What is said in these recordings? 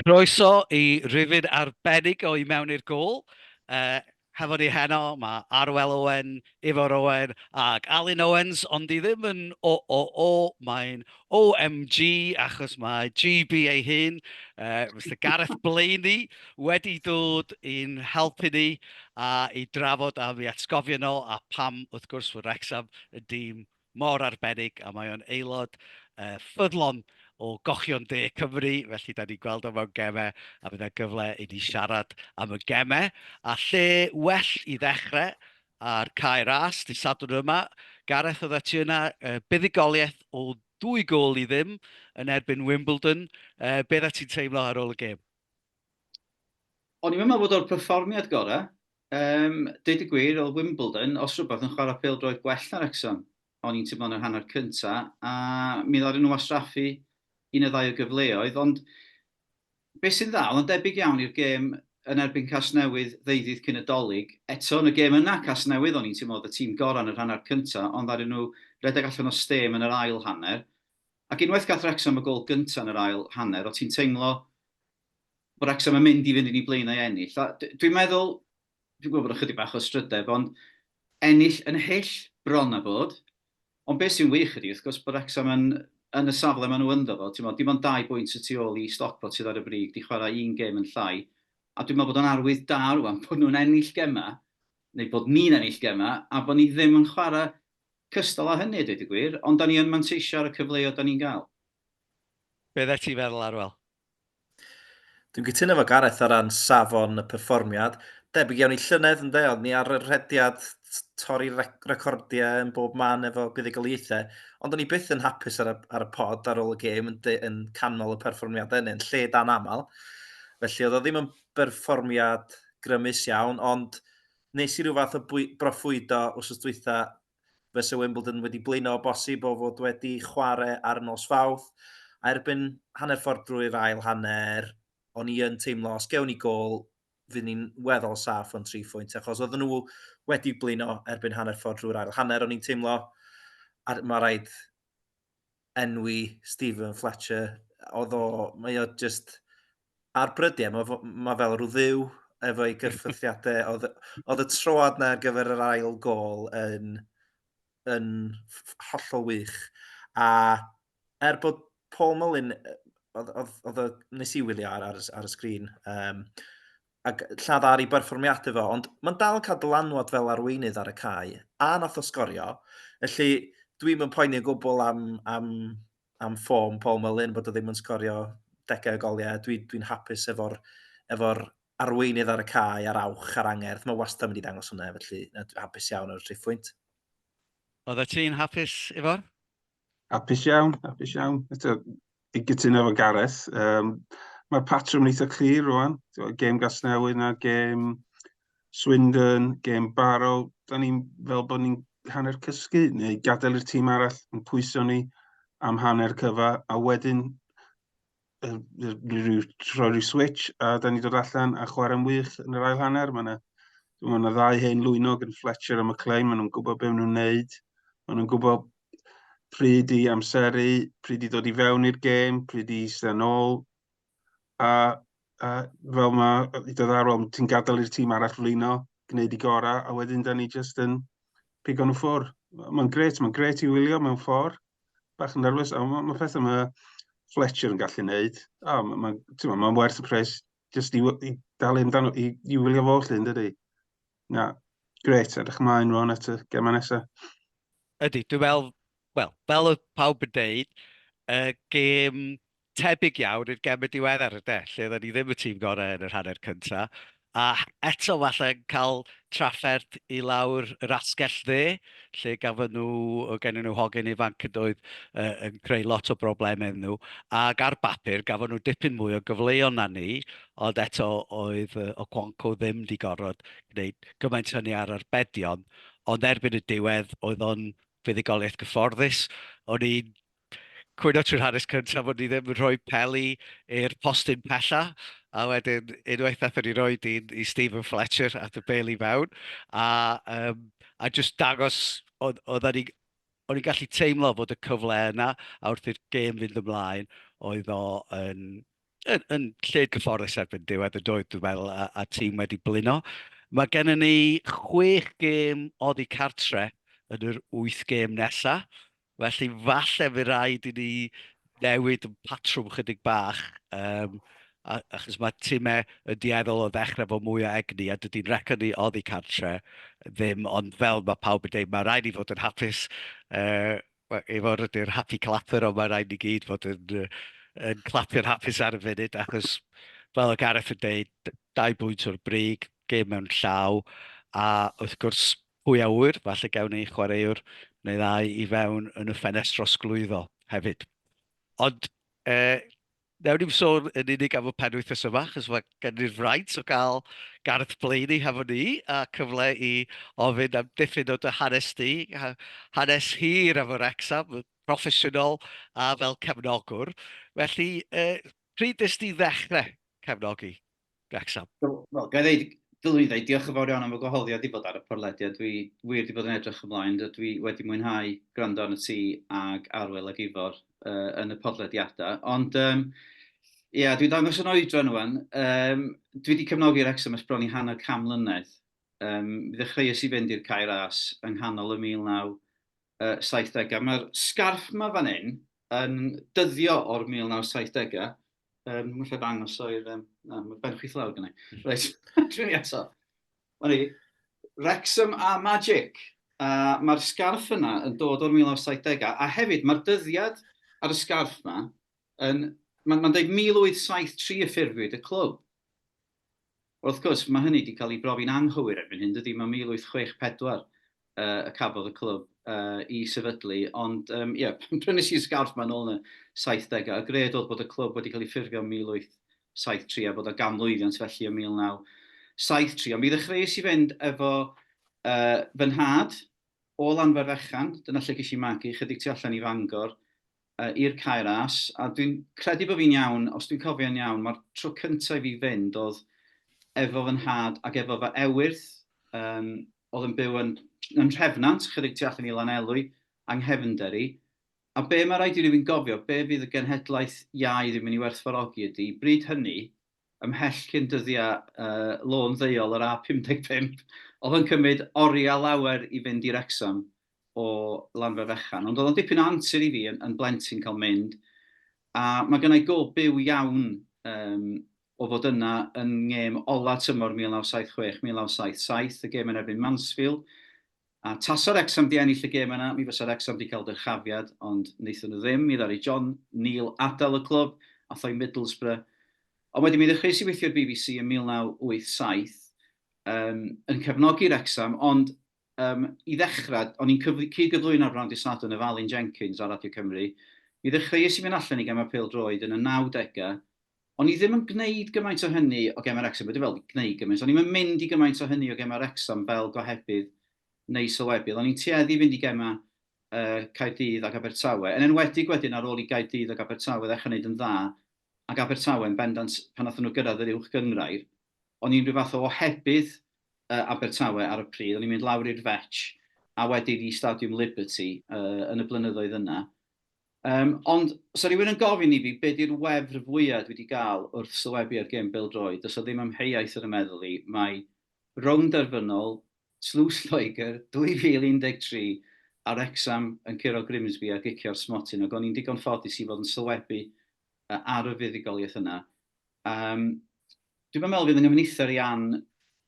Croeso i rifyn arbennig o i mewn i'r gôl. Uh, Hefo ni heno, mae Arwel Owen, Ifor Owen ac Alun Owens, ond i ddim yn o, mae'n OMG achos mae GB ei hun. Mr Gareth Blainey wedi dod i'n helpu ni a i drafod am ei atgofion nhw a pam wrth gwrs fod Wrexham y dîm mor arbennig a mae o'n aelod ffyddlon o Gochion De Cymru, felly da ni'n gweld o mewn gemau a bydd gyfle i ni siarad am y gemau. A lle well i ddechrau ar cae ras, di sadwrn yma. Gareth, oedd ti yna buddigoliaeth o 2 gôl i ddim yn erbyn Wimbledon. Beth ti'n teimlo ar ôl y gêm? O'n i'n meddwl bod o'r perfformiad gorau. Deud y gwir, oedd Wimbledon, os rhywbeth yn chwarae pêl-droed gwell na Wrexham. O'n i'n teimlo yn yr hanner cyntaf, a mi ddod nhw wastraffu un o ddau o gyfleoedd, ond beth sy'n dda, oedd yn debyg iawn i'r gêm yn erbyn Casnewydd ddeuddydd cyn y dolyg. Eto, yn y gêm yna Casnewydd, o'n i'n teimlo oedd y tîm gorau yn yr hanner cyntaf, ond ddaru nhw redeg allan o stem yn yr ail hanner. Ac unwaith gath Wrexham y gol gyntaf yn yr ail hanner, o ti'n teimlo bod Wrexham yn mynd i fynd i ni Blaenau ennill. Dwi'n meddwl, dwi'n gwybod bod ychydig bach o strydeb, ond ennill yn hyll bron a bod. Ond beth sy'n wych ydy, wrth gwrs, bod Wrexham yn y safle maen nhw ynddo fo. Dim ond 2 bwynt y tu ôl i Stockport sydd ar y brig, di chwarae 1 gêm yn llai. A dwi'n meddwl bod o'n arwydd da rwan bod nhw'n ennill gema, neu bod ni'n ennill gema, a bod ni ddim yn chwarae cystal â hynny, dweud y gwir, ond da ni yn manteisio ar y cyfleoedd da ni'n gael. Beth e ti'n feddwl, Arwel? Dwi'n gytuno efo Gareth ar ran safon y perfformiad. Debyg iawn i llynedd yn oedd ni ar y rhediad torri recordiau yn bob man efo buddigoliaethau, ond o'n i byth yn hapus ar y pod ar ôl y gêm yn canmol y perfformiad yn lle dan aml. Felly oedd o ddim yn perfformiad grymus iawn, ond nes i ryw fath o broffwydo wrth dwytha fysa Wimbledon wedi blino o bosib o fod wedi chwarae ar nos Fawrth, a erbyn hanner ffordd drwy'r ail hanner, o'n i yn teimlo, os gewn ni gol, fydd ni'n weddol saff o'n 3 phwynt, achos oedden nhw wedi blino erbyn hanner ffordd drwy'r ail hanner, o'n i'n teimlo, mae rhaid enwi Stephen Fletcher, mae o just ar brydiau, mae fel rhyw ddiw efo'i gyrffythiadau, oedd y troad na ar gyfer yr ail gol yn hollol wych, a bod Paul Mullin, nes i wylio ar y sgrin, ac lladd ar ei berfformiadau fo, ond mae'n dal yn cael dylanwad fel arweinydd ar y cae, a nath o sgorio, felly dwi'n yn poeni o gwbl am ffom Paul Mullin, bod o ddim yn sgorio 10 goliau, dwi'n hapus efo'r arweinydd ar y cae, ar awch, ar angerdd, mae wastad yn mynd i ddangos hwnna, felly hapus iawn o'r 3 phwynt. Oedd ti'n hapus, Ifor? Hapus iawn. I gytuno efo Gareth. Mae'r patrwm eitha clir rwan. Gêm Gasnewydd na, gêm Swindon, gêm Barrow. Da ni'n fel bod ni'n hanner cysgu, neu gadael i'r tîm arall yn pwyso ni am hanner cyfa, a wedyn troi rhyw switch, a da ni dod allan a chwarae'n wych yn yr ail hanner. Mae yna 2 hen lwynog yn Fletcher a McLean, maen nhw'n gwybod beth maen nhw'n neud. Maen nhw'n gwybod pryd i amseru, pryd i ddod i fewn i'r gêm, pryd i eistedd nôl. A fel i dod ar ôl, ti'n gadael i'r tîm arall flino, gwneud i gorau, a wedyn da ni jyst yn pigo nhw ffwrdd. Mae'n gret i wylio mewn ffordd. Bach yn nerfus, a mae pethau mae Fletcher yn gallu neud. Mae'n werth y pres jyst i dal amdano, i wylio fo lle, ynddi? Na, gret, edrych ymlaen rwan at y gemau nesaf. Ydy, dwi'n meddwl, fel oedd pawb yn deud, gêm tebyg iawn i'r gemau diweddar lle oedden ni ddim y tîm gorau yn yr hanner cyntaf. A eto falle cael trafferth i lawr yr asgell lle gafon nhw hogyn ifanc yn doedd yn creu lot o broblemau nhw. Ac ar bapur gafon nhw dipyn mwy o gyfleon na ni, ond eto oedd Okonkwo ddim di gorfod gwneud gymaint hynny ar arbedion. Ond erbyn y diwedd, oedd o'n fuddigoliaeth gyfforddus. O'n i'n cwyno trwy'r hanes cyntaf bod ni ddim yn rhoi peli i'r postyn pella, a wedyn unwaith nathon ni roi i Stephen Fletcher at y bel i fewn, a just dangos, o'n i'n gallu teimlo fod y cyfle yna, a wrth i'r gêm fynd ymlaen, oedd o yn yn lled gyfforddus erbyn diwedd y doedd, dwi'n meddwl, a tîm wedi blino. Mae gennym ni 6 gêm oddi cartre yn yr 8 gêm nesa. Felly falle fydd rhaid i ni newid yn patrwm chydig bach. Achos mae tîmau yn dieddol o ddechrau fo mwy o egni, a dydy'n recon ni oddi cartre ddim, ond fel mae pawb yn dweud, mae rhaid i fod yn hapus. I fod ydy'r happy clapper, ond mae rhaid i gyd fod yn clapio'n hapus ar y funud, achos fel o Gareth yn dweud, 2 bwynt o'r brig, gêm mewn llaw, a wrth gwrs pwy a wyr, falle gawn ni chwaraewr neu ddau i fewn yn y ffenestr osglwyddo hefyd. Ond newn ni'n sôn yn unig am y penwythnos yma, achos mae gen i'r fraint o gael Gareth Blainey hefo ni, a cyfle i ofyn am diffyn o dy hanes di, hanes hir efo Wrecsam, proffesiynol a fel cefnogwr. Felly, pryd ys di ddechrau cefnogi Wrecsam? Wel, ga i ddeud, dylwn i ddeud, diolch yn fawr iawn am y gwahoddiad i fod ar y porlediad. Dwi wir wedi bod yn edrych ymlaen, dwi wedi mwynhau gwrando arno ti ag Arwyl ag Ifor yn y podlediadau. Ond, dwi'n dangos yn oedran rwan. Dwi wedi cefnogi Wrecsam ers bron i hanner cam mlynedd. Mi ddechreuais i fynd i'r cae ras yng nghanol y 1970au. Mae'r sgarff yma fan hyn yn dyddio o'r 1970au. Mae'n lle dangos o'r... Mae ben chwith lawr gynnau. Reit, dwi'n eto. Wrexham a Magic. Mae'r sgarff yna yn dod o'r 1970au. A hefyd, mae'r dyddiad ar y sgarff yma, mae'n dweud 1873 y ffurfiwyd y clwb. Wrth gwrs, mae hynny wedi cael ei brofi'n anghywir erbyn hyn, dydy, mae 1864 y cafodd y clwb i sefydlu, ond pan prynes i'r sgarff ma'n ôl yn y 70au, a gred oedd bod y clwb wedi cael ei ffurfio yn 1873 a bod o ganmlwyddiant felly yn 1973. Ond mi ddechreuais i fynd efo fy nhad o Lanferfechan, dyna lle ges i magu, chydig tu allan i Fangor, i'r cae ras, a dwi'n credu bod fi'n iawn, os dwi'n cofio'n iawn, mae'r tro cyntaf i fi fynd oedd efo fy nhad ac efo fy ewyrth, oedd yn byw yn Nhrefnant, chydig tu allan i Lanelwy, anghefnder i. A be mae rhaid i rywun gofio, be fydd y genhedlaeth iau ddim yn ei werthfawrogi ydy, bryd hynny, ymhell cyn dyddiau lôn ddeuol yr A55, oedd yn cymryd oriau lawer i fynd i Wrecsam o Lanferfechan. Ond oedd o'n dipyn o antur i fi yn blentyn cael mynd. A mae gennau go byw iawn o fod yna yn ngêm ola tymor 1976-1977, y gêm yn erbyn Mansfield. A taso Wrecsam di ennill y gêm yna, mi fysa Wrecsam di cael dyrchafiad, ond wnaethon nhw ddim. Mi ddari John Neil adael y clwb, a thoi Middlesbrough. Ond wedyn mi ddechreuais i weithio'r BBC yn 1987 yn cefnogi Wrecsam, ond i ddechrau, o'n i'n cyd-gyflwyno'r Brand Sadwrn y Falyn Jenkins ar Radio Cymru. Mi ddechreuais i fynd allan i gemau pêl-droed yn y 90au. O'n i ddim yn gwneud gymaint o hynny o gemau Wrecsam, wedi fel gwneud gymaint. O'n i'n mynd i gymaint o hynny o gemau Wrecsam fel gohebydd neu sylwebydd. O'n i'n tueddu fynd i gemau Caerdydd ac Abertawe. Yn enwedig wedyn ar ôl i Gaerdydd ac Abertawe ddechrau wneud yn dda, ac Abertawe yn bendant pan nathon nhw gyrraedd yr uwch gyngrair, o'n i'n rhyw fath o ohebydd Abertawe ar y pryd. O'n i'n mynd lawr i'r Fetch a wedyn i Stadiwm Liberty yn y blynyddoedd yna. Ond, so rhywun yn gofyn i fi beth yw'r wefr fwyaf dwi wedi cael wrth sylwebu ar gêm bêl-droed. Does o ddim amheuaeth yn y meddwl i. Mae rownd derfynol, Slws Lloegr, 2013, a Wrecsam yn curo Grimsby a gicio'r smotyn, ac o'n i'n digon ffodus i fod yn sylwebu ar y fuddugoliaeth yna. Dwi'n meddwl fydd yn ymwneithar i Ann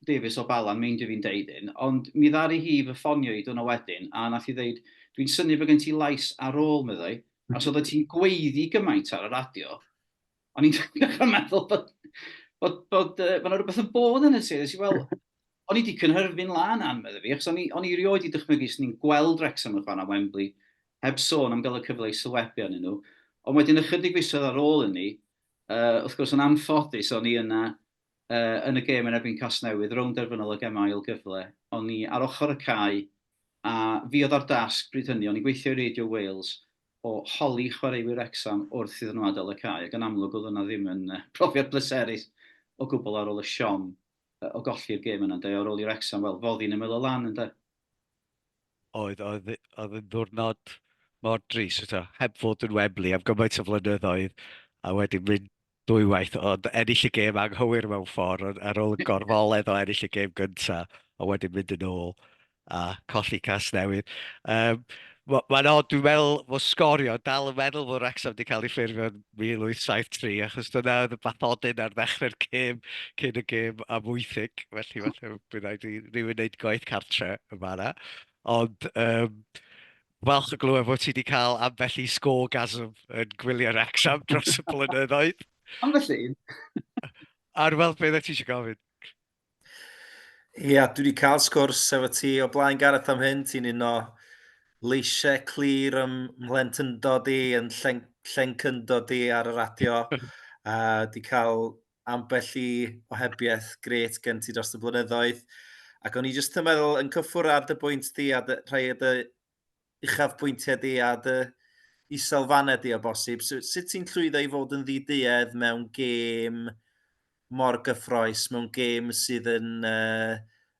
Davies o Balan, meindio fi'n deud un, ond mi ddari hi fy ffonio i dwrnod wedyn, a nath i ddeud, dwi'n synnu bod gen ti lais ar ôl, meddai, a so oedd ti'n gweiddi gymaint ar y radio, o'n i'n dechrau meddwl bod yna rhywbeth yn bod yn y series. Wel, o'n i wedi cynhyrfu'n lan am meddwl fi, achos o'n i rioed i dychmygu sy'n ni'n gweld Wrecsam yn fan a Wembley, heb sôn am gael y cyfle i sylwebu arnyn nhw. Ond wedyn ychydig fisoedd ar ôl hynny, wrth gwrs yn anffodus, o'n i yna yn y gêm yn erbyn Casnewydd, rownd derfynol y gemau ail gyfle. O'n i ar ochr y cae, a fi oedd ar dasg bryd hynny, o'n i gweithio i Radio Wales o holi chwaraewyr Wrecsam wrth iddyn nhw adael y cae, ac yn amlwg oedd yna ddim yn profiad bleserus o gwbl ar ôl y siom o golli'r gêm yna, ar ôl i Wrecsam, wel, foddi'n ymyl o lan, ynddo? Oedd yn ddwrnod mor dris, heb fod yn Wembley am gymaint o flynyddoedd, a wedyn mynd dwywaith, ond ennill y gêm anghywir mewn ffordd, ar ôl y gorfoledd o ennill y gêm gynta, a wedyn mynd yn ôl a colli cas newydd. Mae'n od, dwi'n meddwl fod sgorio, dal yn meddwl fod Wrexham wedi cael ei ffurfio'n 1873, achos dyna oedd y bathodyn ar ddechrau'r gêm cyn y gêm amwythig, felly bydd rhaid i rhywun wneud gwaith cartre yma yna. Ond falch o glywed bod ti wedi cael ambell i sgorgasm yn gwylio Wrexham dros y blynyddoedd. Am felly, Ar weld beth ti eisiau gofyn. Ia, dwi wedi cael sgwrs efo ti o blaen Gareth am hyn. Ti'n un o leisiau clir ym mhlentyndod i yn llen cyndod i ar y radio. Di cael ambell i ohebiaeth gret gen ti dros y blynyddoedd. Ac o'n i jyst yn meddwl yn cyffwr ar dy bwynt di a rhai o dy uchafbwyntiau di a dy iselfannau di o bosib. Sut ti'n llwyddo i fod yn ddiduedd mewn gêm mor gyffroes, mewn gêm sydd yn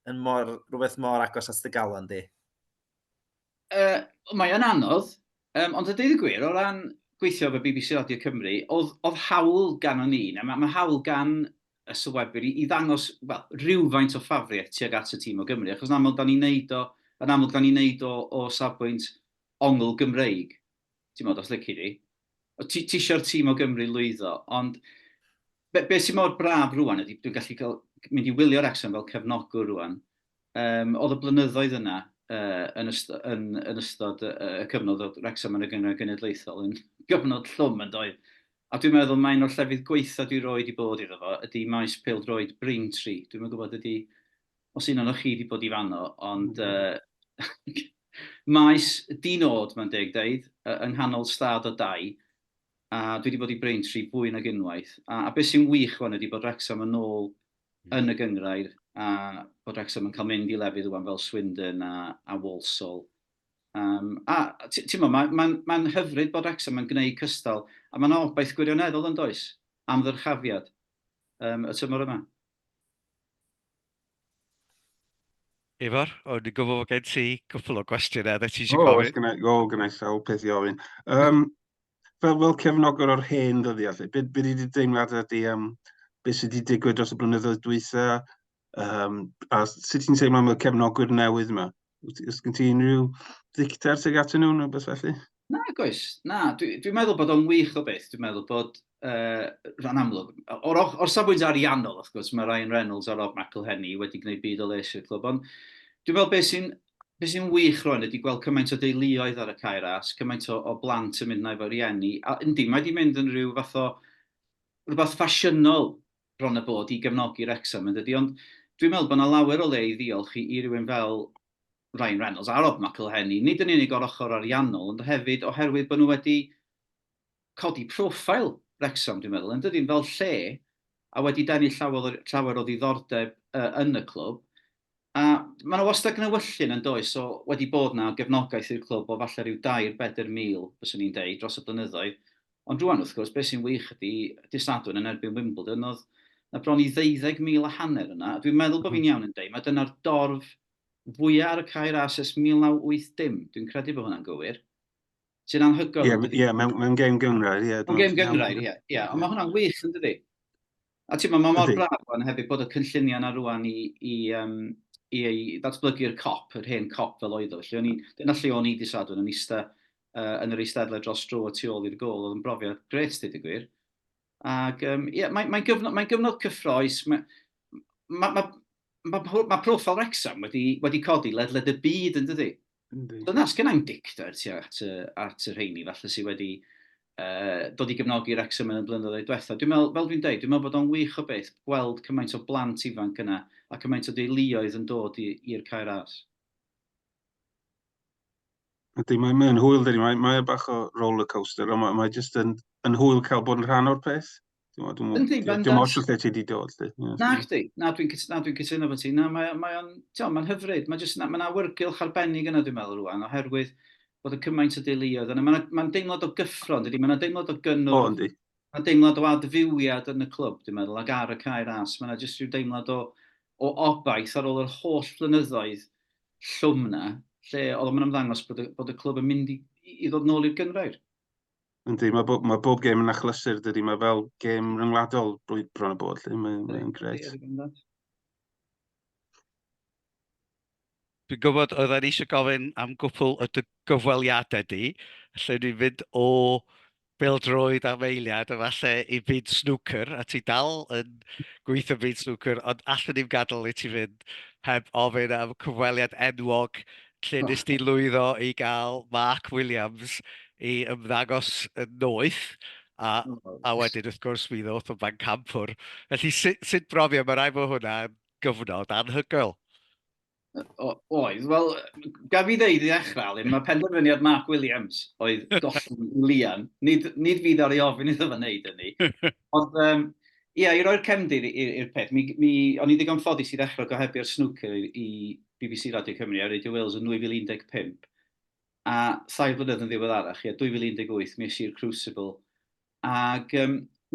rhywbeth mor agos at dy galan di? Mae'n anodd, ond y dweud y gwir, o ran gweithio efo BBC Radio Cymru, oedd hawl gan o'n ni, mae hawl gan y sylwebwyr i ddangos rhywfaint o ffafriaeth tuag at y tîm o Gymru, achos yn amlwg da ni'n neud o safbwynt ongl Gymreig, ti'n modd os lici di. Ti eisiau'r tîm o Gymru lwyddo, ond be sy'n mor braf rwan ydy, dwi'n gallu mynd i wylio Wrexham fel cefnogwr rwan. Oedd y blynyddoedd yna yn ystod y cyfnod o Wrexham yn y gyngor genedlaethol yn gyfnod llwm yn doedd. A dwi'n meddwl mae'n o'r llefydd gweitha dwi roed i bod iddo fo, ydy maes pêl-droed Braintree. Dwi'n meddwl gwybod ydy, os un o'n chi wedi bod i fanno, ond maes dinod, mae'n deud, yng nghanol stad o dau, a dwi wedi bod i Braintree fwy nag unwaith. A beth sy'n wych wan ydy bod Wrexham yn ôl yn y gyngrair, a bod Wrexham yn cael mynd i lefydd wan fel Swindon a Walsall. Mae'n hyfryd bod Wrexham yn gwneud cystal, a mae'n obaith gwirioneddol yn does am ddyrchafiad y tymor yma. Ifor, o'n i'n gwybod bod gen ti cwpl o gwestiynau na ti eisiau gofyn. Gynnau sawl peth i ofyn. Fel cefnogwr o'r hen ddyddiau, be wedi deimlad ydy beth sydd wedi digwydd dros y blynyddoedd dwytha, a sut ti'n teimlo am y cefnogwyr newydd yma? Oes gen ti unrhyw ddicter sydd at nhw neu beth felly? Na, goes. Na, dwi'n meddwl bod o'n wych o beth. Dwi'n meddwl bod, rhan amlwg, o'r safbwynt ariannol, wrth gwrs, mae RyanReynolds a Rob McElhenney wedi gwneud byd o les i'r clwb, ond dwi'n meddwl beth sy'n wych rwan ydy gweld cymaint o deuluoedd ar y cae ras, cymaint o blant yn mynd na efo rieni, a yndi, mae wedi mynd yn rhywbeth ffasiynol bron y bod i gefnogi Wrexham, ond dwi'n meddwl bod yna lawer o le i ddiolch i rywun fel RyanReynolds a Rob McElhenney, nid yn unig o'r ochr ariannol, ond hefyd oherwydd bod nhw wedi codi profil Wrexham, dwi'n meddwl, yn dydyn fel lle, a wedi denu llawer o ddiddordeb yn y clwb. A mae nhw wastad gnewyllun yn does, so wedi bod na gefnogaeth i'r clwb o falle rhyw 2-4 mil, byswn i'n deud, dros y blynyddoedd. Ond rwan, wrth gwrs, beth sy'n wych ydy, Sadwrn yn erbyn Wimbledon, oedd na bron i 12,500 yna. Dwi'n meddwl bod fi'n iawn yn deud, mae dyna'r dorf fwyaf ar y cae ras ers 1980. Dwi'n credu bod hwnna'n gywir. Sy'n anhygoel. Ie, mewn gêm gyngrair, ie. Mewn gêm gyngrair, ie. Ond mae hwnna'n wych yn dydi. A ti'n mae mor braf rwan hefyd bod y cynlluniau yna rwan i ddatblygu'r cop, yr hen cop fel oedd o. Dyna lle o'n i di Sadwrn yn eistedd yn yr eisteddle dros dro y tu ôl i'r gôl. Oedd yn brofiad gret, dweud y gwir. Ac mae'n gyfnod cyffroes. Mae profil Wrexham wedi codi ledled y byd yn dydi. Dyna sgennau'n dicter at yr rheini falle sydd wedi dod i gefnogi Wrexham yn y blynyddoedd diwetha. Dwi'n meddwl bod o'n wych o beth gweld cymaint o blant ifanc yna a cymaint o deuluoedd yn dod i'r cae ras. Mae'n hwyl, dydy. Mae'n bach o roller coaster, ond mae jyst yn hwyl cael bod yn rhan o'r peth. Dwi'n osio lle ti wedi dod. Na, chdi. Na, dwi'n cytuno fo ti. Mae'n hyfryd. Mae'n awyrgylch arbennig yna, dwi'n meddwl rwan, oherwydd bod y cymaint o deuluoedd. Mae'n deimlad o gyffro, dydy. Mae'n deimlad o gynnwrf. Mae'n deimlad o adfywiad yn y clwb, dwi'n meddwl, ag ar y cae ras. Mae'n jyst rhyw deimlad o obaith ar ôl yr holl flynyddoedd llwm na, lle oedd o'n ymddangos bod y clwb yn mynd i ddod nôl i'r gyngrair. Yndi, mae bob gêm yn achlysur, dydy. Mae fel gêm ryngwladol bron y bod. Mae'n gret. Dwi'n gwybod oedden ni eisiau gofyn am gwpl o dy gyfweliadau di, lle ni'n mynd o bêl-droed am eiliad, efallai i byd snooker, a ti dal yn gweithio byd snooker, ond allan ni'n gadael i ti fynd heb ofyn am cyfweliad enwog lle nes ti lwyddo i gael Mark Williams i ymddangos yn noeth, a wedyn wrth gwrs mi ddoth o Bancampwr. Felly sut brofiad, mae rai bod hwnna'n gyfnod anhygoel. Oedd, wel, gaf i ddeud i ddechrau, mae penderfyniad Mark Williams oedd gollwng Lian. Nid fydd ar ei ofyn iddo fe wneud hynny. Ond, ia, i roi'r cefndir i'r peth, o'n i ddigon ffodus i ddechrau gohebio'r snooker i BBC Radio Cymru a Radio Wales yn 2015. A 3 blynedd yn ddiweddarach, 2018, mi es i'r Crucible. Ac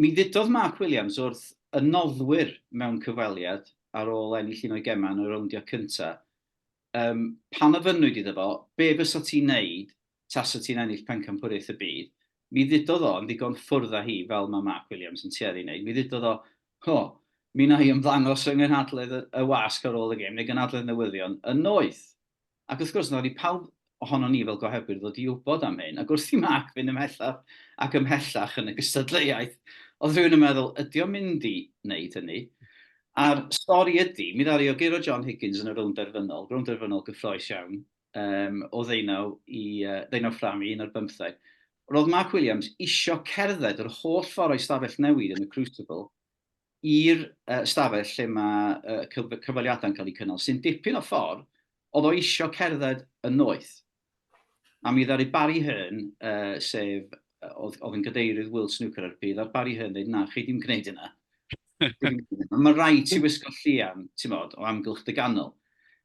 mi ddudodd Mark Williams wrth y noddwyr mewn cyfweliad ar ôl ennill un o'i gemau yn y rowndiau cyntaf. Pan ofynnwyd iddo fo, be fysa ti'n neud tasa ti'n ennill pencampwriaeth y byd? Mi ddudodd o yn ddigon ffwrdd â hi fel mae Mark Williams yn tueddu i wneud. Mi ddudodd o, mi na hi ymddangos yng ngynhadledd y wasg ar ôl y gêm, neu gynhadledd newyddion, yn noeth. Ac wrth gwrs, na ni pawb ohono ni fel gohebwyr ddod i wybod am hyn, ac wrth i Mark fynd ymhellach ac ymhellach yn y gystadleuaeth, oedd rhywun yn meddwl, ydy o'n mynd i wneud hynny? A'r stori ydy, mi ddari o giro John Higgins yn y rownd derfynol gyffroes iawn, o ddeunaw ffram i 11. Roedd Mark Williams isio cerdded yr holl ffordd o'i stafell newid yn y Crucible i'r stafell lle mae cyfweliadau'n cael eu cynnal, sy'n dipyn o ffordd, oedd o isio cerdded yn noeth. A mi ddari Barry Hearn, sef, oedd yn gadeirydd World Snooker ar y bydd, ar Barry Hearn dweud, na, chi ddim gwneud yna. Mae rhaid ti wisgo llian, o amgylch dy ganol.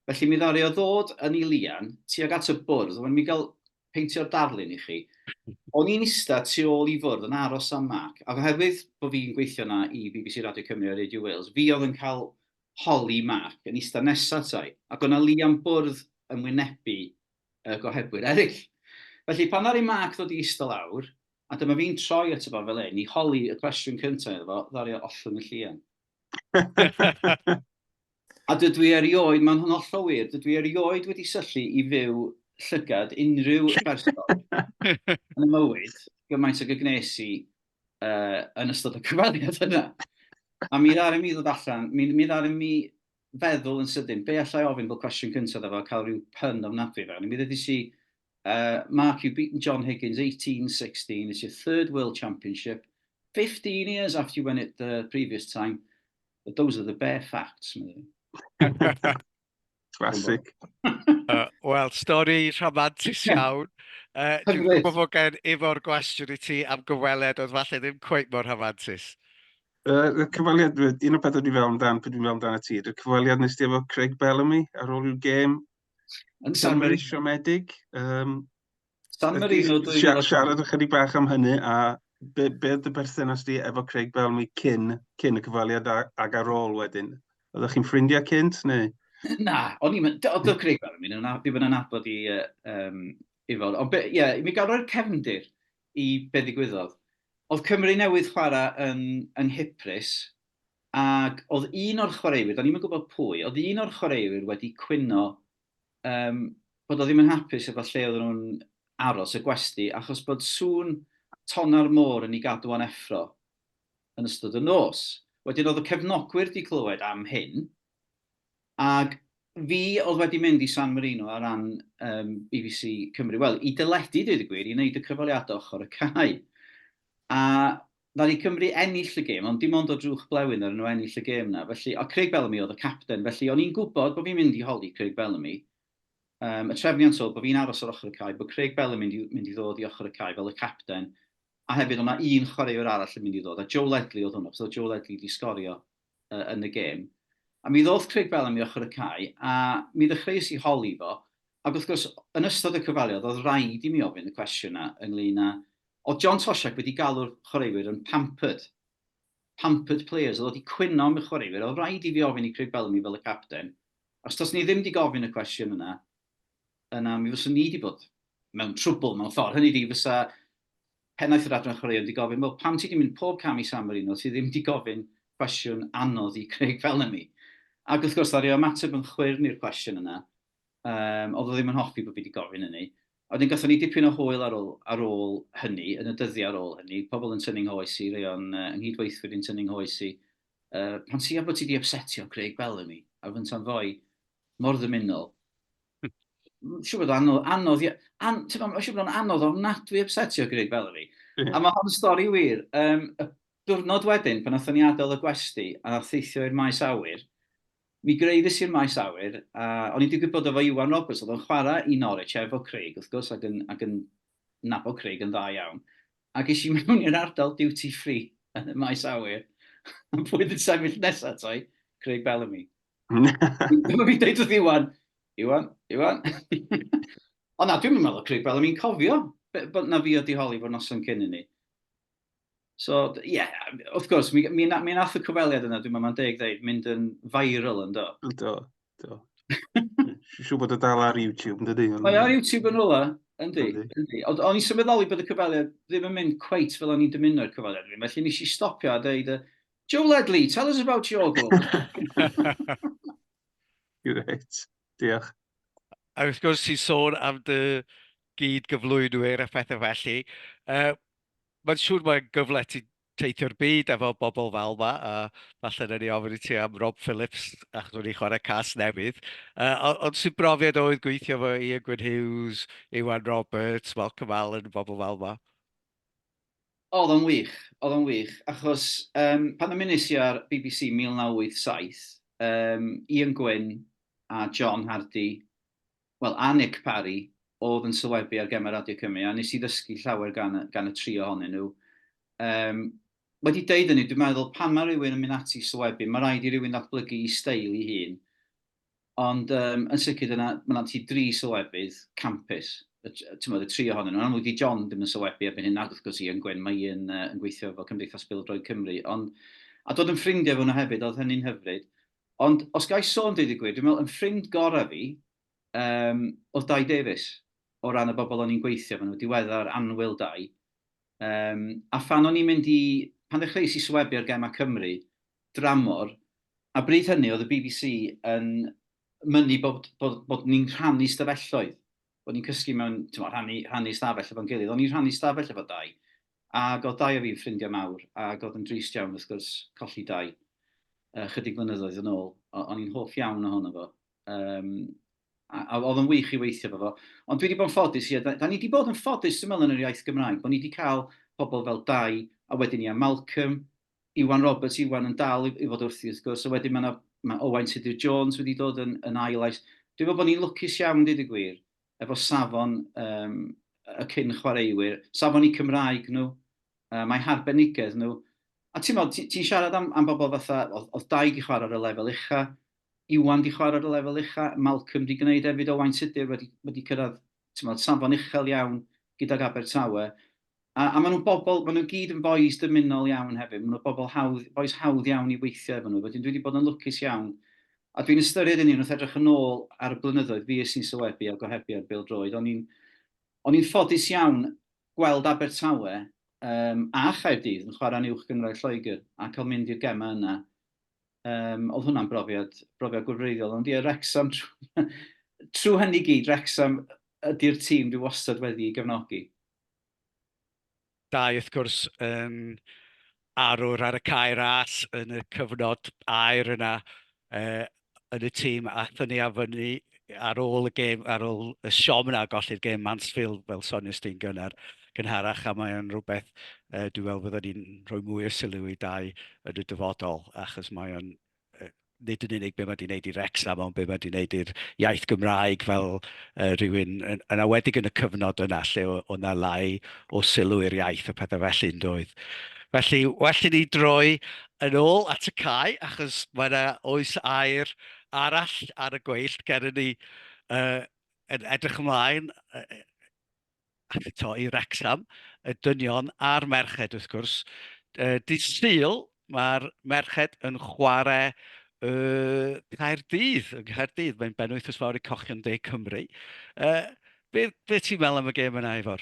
Felly mi ddari o ddod yn ei lian, tuag at y bwrdd, o'n mi gael peintio'r darlun i chi. O'n i'n ista tu ôl i fwrdd yn aros am Mark, ac oherwydd bod fi'n gweithio na i BBC Radio Cymru a Radio Wales, fi oedd yn cael holi Mark yn ista nesaf tai, ac o'na lian bwrdd yn wynebu gohebwyr eraill. Felly pan ddari Mark ddod i ista lawr, a dyma fi'n troi at y fo fel ein, i holi y cwestiwn cyntaf iddo fo, ddari o ollwng y llian. A dydw i erioed, mae'n hwnnw llywir, dydw i erioed wedi syllu i fyw llygad unrhyw berson yn y mywyd, gymaint o gygnes i yn ystod y cyfaliad yna. A mi ddari mi ddod allan, mi ddari mi feddwl yn sydyn, be allai ofyn fel cwestiwn cyntaf efo, cael rhyw pun ofnadwy fewn. Mi ddydys i, Mark, you've beaten John Higgins 18-16. It's your 3rd World Championship. 15 years after you won it the previous time. But those are the bare facts. Classic. Wel, stori rhamantus iawn. Dwi'n gwybod fod gen efo'r gwestiwn i ti am gyfweliad oedd falle ddim cweith mor rhamantus. Y cyfweliad, un o beth dwi'n fel amdan y ti, y cyfweliad nes ti efo Craig Bellamy ar ôl yw'r gêm Yn San Marino. Siomedig. San Marino. Siarad ychydig bach am hynny, a be oedd y berthynas di efo Craig Bellamy cyn y cyfweliad ag ar ôl wedyn? Oeddech chi'n ffrindiau cynt, neu? Na, oedd Craig Bellamy, ddim yn anabod i fod. Ond mi gael rhoi'r cefndir i be ddigwyddodd. Oedd Cymru newydd chwarae yn Hypris, ac oedd un o'r chwaraewyr, da ni'n gwybod pwy, oedd un o'r chwaraewyr wedi cwyno bod o ddim yn hapus efo lle oedd nhw'n aros y gwesti, achos bod sŵn tona'r môr yn ei gadw yn effro yn ystod y nos. Wedyn oedd y cefnogwyr wedi clywed am hyn, ac fi oedd wedi mynd i San Marino ar ran BBC Cymru, wel, i dyledu dweud y gwir, i wneud y cyfweliadau ochr y cae. A ddari Cymru ennill y gêm, ond dim ond o drwch blewyn ar nhw ennill y gêm na. Felly, a Craig Bellamy oedd y capten, felly o'n i'n gwybod bod fi'n mynd i holi Craig Bellamy. Y trefniant oedd bod fi'n aros ar ochr y cae, bod Craig Bellamy mynd i ddod i ochr y cae fel y capten, a hefyd o'na un chwaraewr arall yn mynd i ddod, a Joe Ledley oedd hwnnw, so Joe Ledley wedi sgorio yn y gêm. A mi ddodd Craig Bellamy ochr y cae, a mi ddechreuais i holi fo, ac wrth gwrs, yn ystod y cyfweliad, oedd rhaid i mi ofyn y cwestiwn yna ynglyn â, oedd John Tosiak wedi galw'r chwaraewyr yn pampered players, oedd wedi cwyno am y chwaraewyr, oedd rhaid i fi ofyn i Craig Bellamy fel y capten. Os dos ni ddim wedi gofyn y cwestiwn yna mi fyswn ni wedi bod mewn trwbl mewn ffordd. Hynny di, fysa pennaeth yr adran chwaraeon wedi gofyn, wel, pam ti wedi mynd pob cam i San Marino, ti ddim wedi gofyn cwestiwn anodd i Craig Bellamy. Ac wrth gwrs, ar ei ymateb yn chwyrn i'r cwestiwn yna, oedd o ddim yn hoffi bod fi wedi gofyn hynny. A wedyn gathon ni dipyn o hwyl ar ôl hynny, yn y dyddiau ar ôl hynny, pobl yn tynnu'n hoes i, rei o'n ynghydweithwyr yn tynnu'n hoes i. Pan ti bod ti wedi upsetio Craig Bellamy, a fynt o'n fwy mor ddymunol. Siw bod anodd, siw bod o'n anodd ofnadwy upsetio Craig Bellamy. A mae hon stori wir. Y diwrnod wedyn, pan nathon ni adael y gwesti, a nath theithio i'r maes awyr, mi greiddes i'r maes awyr, a o'n i'n digwydd bod efo Iwan Roberts, oedd o'n chwarae i Norwich efo Craig, wrth gwrs, ac yn nabod Craig yn dda iawn. Ac eisiau mewn i'r ardal duty free yn y maes awyr. Pwy yn sefyll nesaf, toi? Craig Bellamy. Dyma fi dweud wrth Iwan. O na, dwi'n meddwl Craig Bellamy'n cofio, na fi oedd i holi fo'r noson cyn i ni. So, wrth gwrs, mi nath y cyfweliad yna, dwi'n meddwl mae'n deg dweud, mynd yn viral yn do. Do. Siw bod o dal ar YouTube, yn dydi? Mae ar YouTube yn rola, yndi. O'n i'n symweddoli bod y cyfweliad ddim yn mynd cweit fel o'n i'n dymuno'r cyfweliad. Felly nes i stopio a dweud, Joe Ledley, tell us about your goal. Reit, diolch. A wrth gwrs ti'n sôn am dy gyd gyflwynwyr a phethau felly. Mae'n siŵr mae'n gyfle ti teithio'r byd efo bobl fel yma, a falle na ni ofyn i ti am Rob Phillips, achos o'n i chwarae cas newydd. Ond sy'n brofiad oedd gweithio efo Ian Gwyn Hughes, Iwan Roberts, Malcolm Allen, bobl fel yma? Oedd o'n wych, achos pan ymunis i ar BBC 1987, Ian Gwyn a John Hardy, a Nick Parry, oedd yn sylwebu ar Gemau Radio Cymru, a nes i ddysgu llawer gan y tri ohonyn nhw. Wedi deud hynny, dwi'n meddwl pan mae rhywun yn mynd ati sylwebu, mae rhaid i rhywun ddatblygu i steil i hun. Ond yn sicr yna, mae yna ti 3 sylwebydd campus, y tri ohonyn nhw. Ond wedi John ddim yn sylwebu erbyn hyn, nad wrth gwrs Ian Gwyn, mae Ian yn gweithio efo Cymdeithas Bêl-droed Cymru. A dod yn ffrindiau efo nhw hefyd, oedd hynny'n hyfryd. Ond os gai sôn dweud y gwir, dwi'n meddwl yn ffrind gorau fi, oedd Dai Davies, o ran y bobl o'n i'n gweithio efo nhw, diweddar anwyl Dai. A phan o'n i'n mynd pan ddechreuais i sylwebu ar Gemau Cymru, dramor, a bryd hynny oedd y BBC yn mynnu bod ni'n rhannu stafelloedd, bod ni'n cysgu mewn, rhannu stafell efo'n gilydd, o'n i'n rhannu stafell efo Dai, ac oedd Dai a fi'n ffrindiau mawr, ac oedd yn drist iawn, wrth gwrs, colli Dai, chydig blynyddoedd yn ôl, o'n i'n hoff iawn ohono fo. A oedd yn wych i weithio efo fo. Ond dwi wedi bod yn ffodus, da ni wedi bod yn ffodus, dwi'n meddwl, yn yr iaith Gymraeg, bod ni wedi cael pobl fel Dai, a wedyn ni a Malcolm, Iwan Roberts, Iwan yn dal i fod wrthi, wrth gwrs, a wedyn mae Owain Tudur Jones wedi dod yn ailais. Dwi'n meddwl bod ni'n lwcus iawn, dweud y gwir, efo safon y cyn chwaraewyr, safon i Cymraeg nhw, mae harbenigedd nhw. A ti'n siarad am bobl fatha, oedd Dai di chwarae ar y lefel ucha, Iwan di chwarae ar y lefel ucha, Malcolm di gwneud hefyd, Owain Tudur wedi cyrraedd safon uchel iawn gydag Abertawe. A maen nhw'n bobl, maen nhw gyd yn boes dymunol iawn hefyd, maen nhw'n boes hawdd iawn i weithio efo nhw, wedyn dwi wedi bod yn lwcus iawn. A dwi'n ystyried hynny, wrth edrych yn ôl ar y blynyddoedd fi sy'n sylwebu a gohebu ar bêl-droed. O'n i'n ffodus iawn gweld Abertawe a Chaerdydd yn chwarae'n uwch gyngrair Lloegr a cael mynd i'r Gemau yna. Oedd hwnna'n brofiad gwrreiddiol, ond Wrecsam, trwy hynny gyd, Wrecsam ydy'r tîm dwi wastad wedi gefnogi. Dai, wrth gwrs, arwr ar y cae ras yn y cyfnod air yna yn y tîm, a athyn ni a fyny ar ôl y gêm, ar ôl y siom yna golli'r gêm Mansfield fel sonius ti'n gynharach, a mae'n rhywbeth dwi'n meddwl byddwn ni'n rhoi mwy o sylw i Dai yn y dyfodol, achos mae o'n nid yn unig be mae wedi gwneud i Wrecsam, ond be mae wedi gwneud i'r iaith Gymraeg fel rhywun, yn awedig yn y cyfnod yna, lle o'n na lai o sylw i'r iaith a pethau felly yn doedd. Felly, well i ni droi yn ôl at y cae, achos mae yna oes air arall ar y gweillt ger ni yn edrych ymlaen i Wrecsam, y dynion a'r merched wrth gwrs. Dydd Sul, mae'r merched yn chwarae Caerdydd, mae'n benwythnos fawr i Cochion De Cymru. Be ti'n meddwl am y gêm yna, Ifor?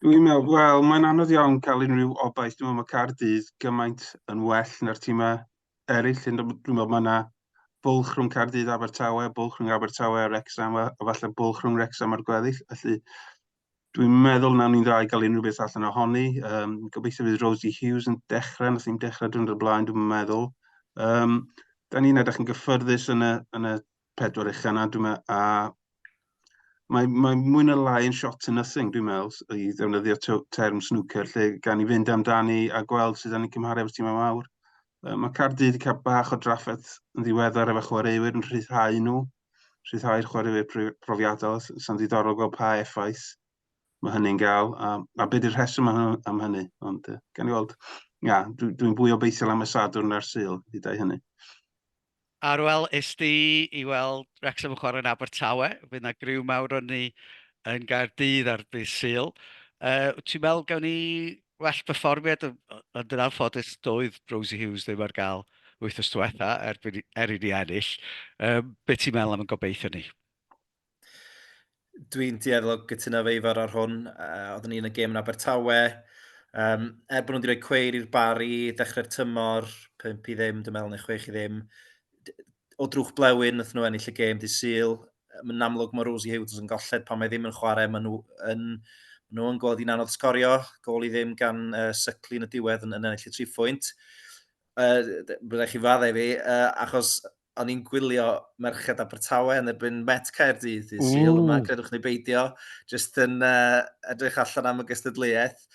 Dwi'n meddwl, wel, mae'n anodd iawn cael unrhyw obaith. Dwi'n meddwl mae Caerdydd gymaint yn well na'r tîmau eraill. Dwi'n meddwl mae yna bwlch rhwng Caerdydd a Abertawe, bwlch rhwng Abertawe a Wrecsam, a falle bwlch rhwng Wrecsam a'r gweddill. Felly, dwi'n meddwl na ni'n rhaid gael unrhyw beth allan ohoni. Gobeithio fydd Rosie Hughes yn dechrau, nath i'n dechrau dwi'n blaen, dwi'n meddwl. Da ni'n edrych yn gyffyrddus yn y pedwar ucha yna, dwi'n meddwl, a mae mwy na lai yn shot to nothing, dwi'n meddwl, i ddefnyddio term snooker, lle gan i fynd amdani a gweld sydd yn ei cymharu efo'r tîmau mawr. Mae Caerdydd wedi cael bach o drafferth yn ddiweddar efo chwaraewyr yn rhyddhau nhw, rhyddhau'r chwaraewyr profiadol, sy'n ddiddorol gweld pa effaith mae hynny'n gael, a beth yw'r rheswm am hynny. Ond gan i weld, dwi'n fwy obeithiol am y Sadwrn na'r Sul, i dau hynny. Arwel, is di i weld Wrexham yn chwarae'n Abertawe, fydd na griw mawr o'n ni yn Gaerdydd ar ddydd Sul. Ti'n meddwl gawn ni well perfformiad, ond yn anffodus doedd Rosie Hughes ddim ar gael wythnos diwetha er i ni ennill. Be ti'n meddwl am yn gobeithio ni? Dwi'n dieddol gytuno fe Ifar ar hwn. Oedden ni yn y gêm yn Abertawe. Bod nhw wedi rhoi cweir i'r bari, dechrau'r tymor, 5 i ddim, dwi'n meddwl, neu 6 i ddim. O drwch blewyn, nath nhw ennill y gêm dydd Sul. Mae'n amlwg mae Rosie Hughes yn golled pan mae ddim yn chwarae. Mae nhw yn gweld i'n anodd sgorio. Gol i ddim gan Sycli yn y diwedd yn ennill y 3 pwynt. Byddai chi faddau fi, achos o'n i'n gwylio merched Abertawe yn erbyn Met Caerdydd dydd Sul yma, credwch neu beidio, jyst yn edrych allan am y gystadleuaeth.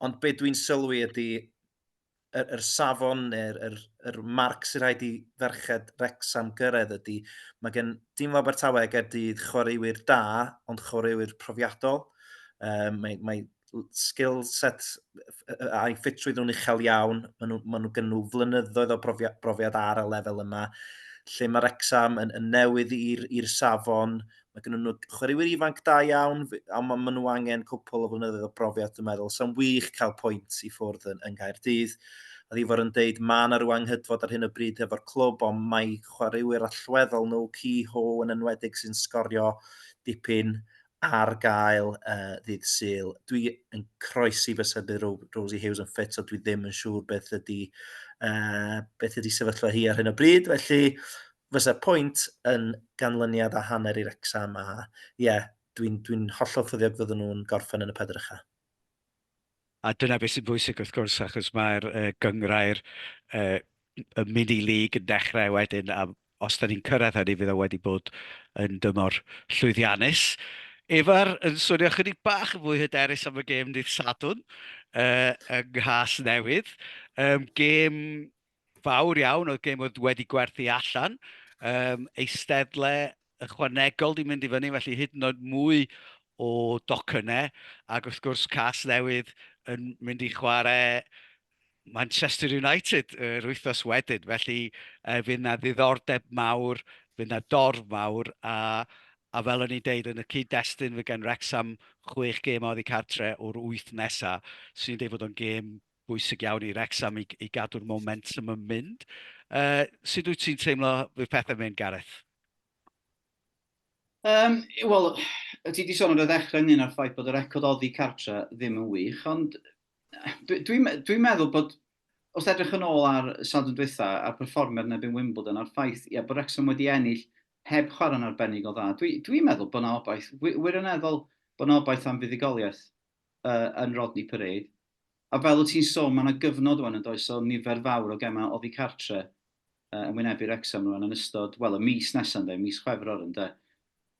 Ond be dwi'n sylwi ydy yr safon neu'r marc sy'n rhaid i ferched Wrecsam gyrraedd ydy, mae gen dim Abertawe Gaerdydd chwaraewyr da, ond chwaraewyr profiadol. Mae skill set a'i ffitrwydd nhw'n uchel iawn. Maen nhw gen nhw flynyddoedd o brofiad ar y lefel yma, lle mae Wrecsam yn newydd i'r safon. Mae gen nhw chwaraewyr ifanc da iawn, a maen nhw angen cwpl o flynyddoedd o brofiad, dwi'n meddwl. So'n wych cael pwynt i ffwrdd yn Gaerdydd. A Ifar yn deud, mae yna rhyw anghydfod ar hyn o bryd efo'r clwb, ond mae chwaraewyr allweddol nhw, Ho yn enwedig sy'n sgorio dipyn ar gael ddydd Sul. Dwi yn croesi fysa bydd Rosie Hughes yn ffit, o dwi ddim yn siŵr beth ydy sefyllfa hi ar hyn o bryd. Felly, fysa pwynt yn ganlyniad a hanner i Wrecsam, a dwi'n hollol ffyddiog fydden nhw'n gorffen yn y pedr ucha. A dyna beth sy'n bwysig wrth gwrs, achos mae'r gyngrair y mini-league yn dechrau wedyn, a os da ni'n cyrraedd hynny, fydd o wedi bod yn dymor llwyddiannus. Ifar, yn swnio chydig bach yn fwy hyderus am y gêm dydd Sadwrn yng Nghas Newydd. Gêm fawr iawn, oedd gêm oedd wedi gwerthu allan. Eisteddle ychwanegol di mynd i fyny, felly hyd yn oed mwy o docynnau, ac wrth gwrs Cas Newydd yn mynd i chwarae Manchester United yr wythnos wedyn. Felly fydd na ddiddordeb mawr, fydd na dorf mawr, a fel o'n i'n deud, yn y cyd-destun fe gan Wrexham 6 gêm oddi cartre o'r 8 nesaf, sy'n dweud fod o'n gêm bwysig iawn i Wrexham i gadw'r momentum yn mynd. Sut wyt ti'n teimlo fydd pethau'n mynd, Gareth? Wel, ti wedi sôn ar y ddechrau ynglyn â'r ffaith bod y record oddi cartre ddim yn wych, ond dwi'n meddwl bod, os edrych yn ôl ar Sadwrn dwytha, a'r perfformiad yn erbyn Wimbledon, a'r ffaith bod Wrexham wedi ennill heb chwarae'n arbennig o dda, dwi'n meddwl bod yna obaith, wirioneddol bod yna obaith am fuddugoliaeth yn Rodney Parade. A fel o ti'n sôn, mae yna gyfnod o'n yn does o nifer fawr o gemau oddi cartre yn wynebu Wrexham rwan yn ystod, wel, y mis nesaf, mis Chwefror ynddo.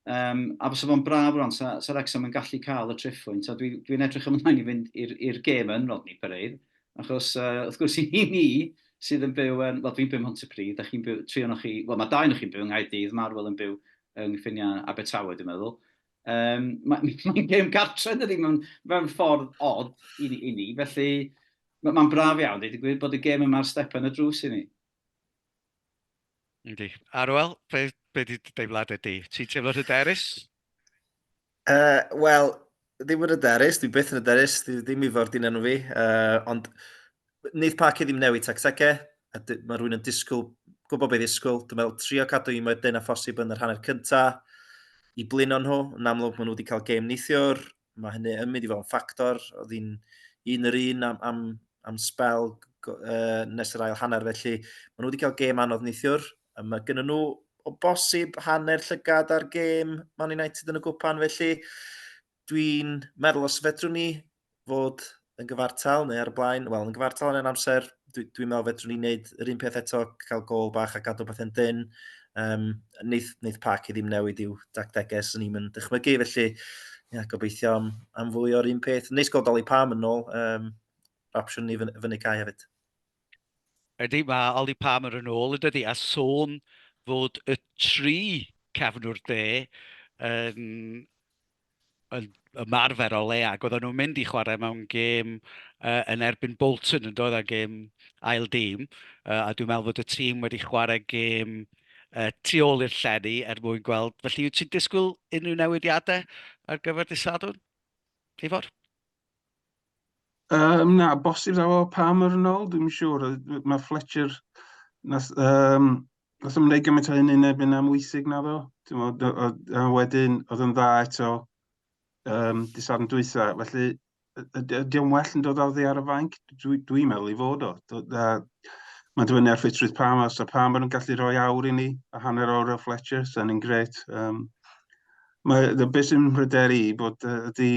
A fysa fo'n braf rwan, sa Wrexham yn gallu cael y triffwynt, a dwi'n edrych ymlaen i fynd i'r gêm yn Rodney Parade, achos wrth gwrs i ni sydd yn byw yn, wel, dwi'n byw yn Pontypridd, a chi'n byw, tri o'noch chi, wel, mae 2 o'noch chi'n byw yng Nghaerdydd, Marwel yn byw yng Nghyffiniau Abertawe, dwi'n meddwl. Mae'n gêm gartre ydy mewn ffordd odd i ni, felly mae'n braf iawn, dwi'n gwybod bod y gêm yma'r step yn y drws i ni. Yndi. Arwel, be di deimlad ydy? Ti'n teimlo'n hyderus? Wel, ddim yn hyderus, dwi byth yn hyderus, ddim i fod i'n enw fi, ond wneud Parky ddim newid tactegau, a mae rhywun yn disgwyl, gwybod beth disgwyl, dwi'n meddwl trio cadw i mwy dyn a phosib yn yr hanner cyntaf, i blino nhw, yn amlwg maen nhw wedi cael gêm neithiwr, mae hynny yn mynd i fod yn ffactor. Oedd hi'n un yr un am spel nes yr ail hanner, felly maen nhw wedi cael gêm anodd neithiwr. Mae gennym nhw o bosib hanner llygad ar gêm Man United yn y gwpan, felly dwi'n meddwl os fedrwn ni fod yn gyfartal neu ar y blaen, wel, yn gyfartal yn amser, dwi'n meddwl fedrwn ni wneud yr un peth eto, cael gol bach a gadw beth yn dyn. Neith Park i ddim newid i'w dacdegau sy'n ni'n mynd dychmygu, felly gobeithio am fwy o'r un peth. Neis gael Dolly Palm yn ôl, opsiwn i fyny cael hefyd. Ydy, mae Oli Palmer yn ôl ydy, a sôn fod y 3 cefnwr de yn ymarfer o le, ac oedden nhw'n mynd i chwarae mewn gêm yn erbyn Bolton yn dod â gêm ail dîm, a dwi'n meddwl fod y tîm wedi chwarae gêm tu ôl i'r llenni mwyn gweld. Felly, wyt ti'n disgwyl unrhyw newidiadau ar gyfer dy Sadwrn? Ifor? Na, bosib efo Palmer yn ôl, dwi'n siŵr. Mae Fletcher, nath ymwneud gymaint o hyn yn erbyn amwysig na ddo. A wedyn, oedd yn dda eto disadn dwytha. Felly, ydy o'n well yn dod oddi ar y fainc? Dwi'n meddwl i fod o. Mae'n dibynnu ar ffitrwydd Palmer. Os o Palmer yn gallu rhoi awr i ni, a hanner awr o Fletcher, so hynny'n gret. Beth sy'n pryderu i bod ydy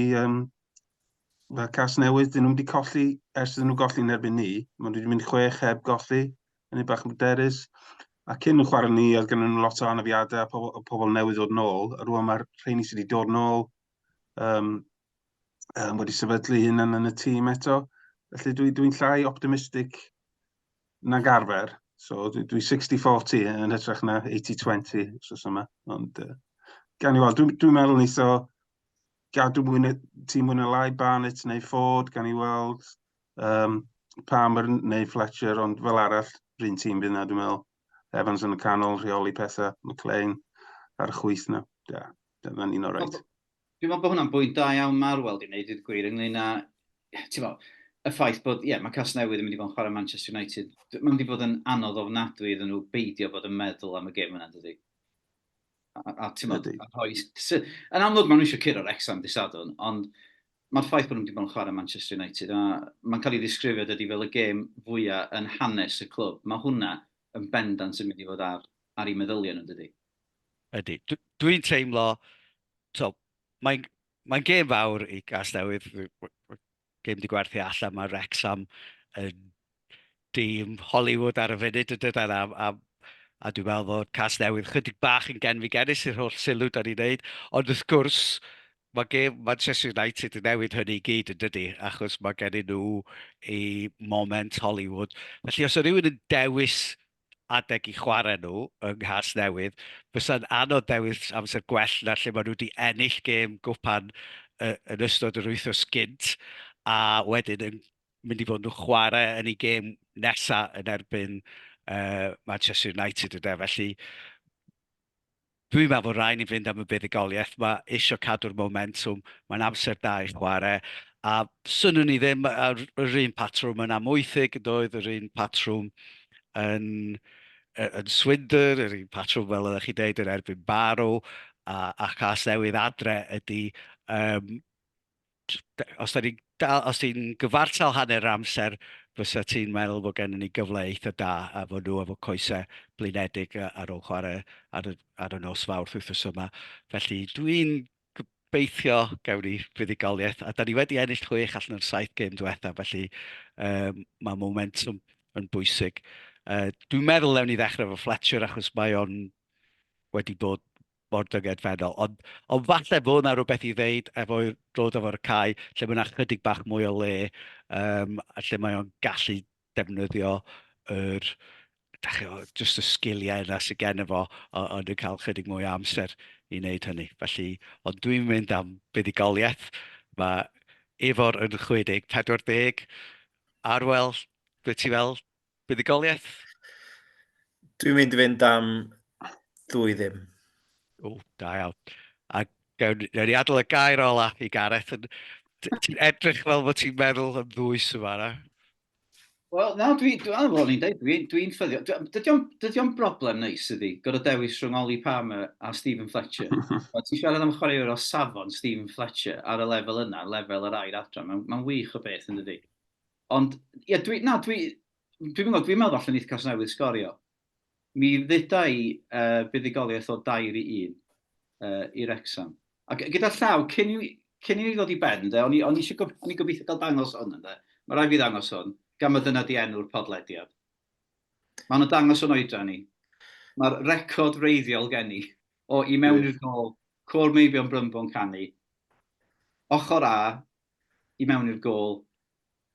Cas Newydd, dyn nhw wedi colli, ers dyn nhw golli yn erbyn ni, maen nhw wedi mynd 6 heb golli, yn ei bach yn bryderus. A cyn nhw chwarae ni, oedd gen nhw lot o anafiadau a pobl newydd ddod nôl. A rwan mae'r rheini sydd wedi dod nôl wedi sefydlu hynny yn y tîm eto. Felly dwi'n llai optimistig nag arfer. So dwi 60-40 yn hytrach na 80-20 os yma. Ond gan i weld, dwi'n meddwl ni so gadw tîm mwy na lai, Barnett neu Ford, gan i weld Palmer neu Fletcher, ond fel arall, rhywun tîm bydd na, dwi'n meddwl. Evans yn y canol, rheoli pethau, McLean ar y chwyth na. Dyna'n un o reit. Dwi'n meddwl bod hwnna'n bwynt da iawn mae'r weld i wneud, gwir, ynglyn â, y ffaith bod, mae Cas Newydd yn mynd i fod yn chwarae Manchester United. Mae'n mynd i fod yn anodd ofnadwy iddyn nhw beidio bod yn meddwl am y gêm yna, dydy. Yn amlwg, maen nhw eisiau curo Wrexham dy Sadwrn, ond mae'r ffaith bod nhw'n mynd i fod yn chwarae Manchester United, a mae'n cael ei ddisgrifio dydy fel y gêm fwyaf yn hanes y clwb. Mae hwnna yn bendant yn mynd i fod ar ei meddyliau nhw, dydy. Ydy. Dwi'n teimlo, mae'n gêm fawr i Cas Newydd, gêm di gwerthu allan, mae Wrexham yn dîm Hollywood ar y funud ydyn, a dwi'n meddwl fod Cas Newydd chydig bach yn genus i'r holl sylw da ni'n neud, ond wrth gwrs, mae gêm Manchester United yn newid hynny i gyd yn dydy, achos mae gen nhw i moment Hollywood. Felly os o rhywun yn dewis adeg i chwarae nhw yng Nghas Newydd, fysa'n anodd dewis amser gwell na lle maen nhw wedi ennill gêm gwpan yn ystod yr wythnos gynt, a wedyn yn mynd i fod nhw chwarae yn ei gêm nesaf yn erbyn Manchester United yna. Felly dwi'n meddwl rhaid i fynd am y buddugoliaeth. Mae eisiau cadw'r momentum, mae'n amser da i chwarae. A synnwn ni ddim yr un patrwm yn amwythig, doedd yr un patrwm yn Swindon, yr un patrwm fel ydych chi dweud yn erbyn Barrow, a Cas Newydd adre ydy, os ti'n gyfartal hanner amser, fysa ti'n meddwl bod gen ni gyfle eitha da a fod nhw efo coesau blinedig ar ôl chwarae ar y nos fawr wythnos yma. Felly dwi'n gobeithio gawn ni fuddugoliaeth, a da ni wedi ennill 6 allan o'r 7 gêm diwetha, felly mae momentum yn bwysig. Dwi'n meddwl lewn ni ddechrau efo Fletcher achos mae o'n wedi bod mor dyngedfennol, ond falle bod yna rhywbeth i ddeud efo dod efo'r cae, lle mae yna chydig bach mwy o le, a lle mae o'n gallu defnyddio just y sgiliau yna sydd gen efo, ond yn cael chydig mwy o amser i wneud hynny. Felly, ond dwi'n mynd am buddugoliaeth, mae Ifor yn 60-40, Arwel, beth ti fel buddugoliaeth? Dwi'n mynd i fynd am 2-0. O, da iawn. A gawn ni adael y gair ola i Gareth. Ti'n edrych fel bod ti'n meddwl am ddwys yma, na? Wel, na, dwi'n ffyddio. Dydy o'n broblem neis ydi, gorau dewis rhwng Oli Palmer a Stephen Fletcher. Ti'n siarad am chwaraewr o safon Stephen Fletcher ar y lefel yna, lefel yr air adra. Mae'n wych o beth yn dydi. Ond, ie, dwi'n meddwl allan ni cael newydd sgorio. Mi ddeda i buddigoliaeth o 2-1 i Wrexham. A gyda llaw, cyn i ni ddod i ben, o'n i gobeithio gael dangos hwn, ynddo. Mae rai fi ddangos hwn, gan mae dyna di enw'r podlediad. Mae nhw'n dangos o'n oedran ni. Mae'r record reiddiol gen i o i mewn i'r gol, cwr meibion Brymbo'n canu, ochr A, i mewn i'r gol,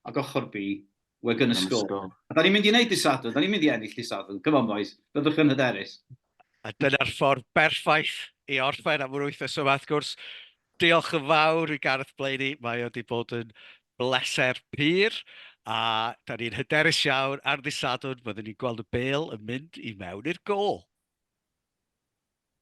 ac ochr B, we're gonna score. A da ni'n mynd i wneud disadwn, da ni'n mynd i ennill disadwn. Come on, boys, byddwch yn hyderus. A dyna'r ffordd berffaith i orffen am yr wythnos yma, wrth gwrs. Diolch yn fawr i Gareth Blainey, mae o wedi bod yn bleser pyr, a da ni'n hyderus iawn ar ddisadwn, byddwn ni'n gweld y bêl yn mynd i mewn i'r gol.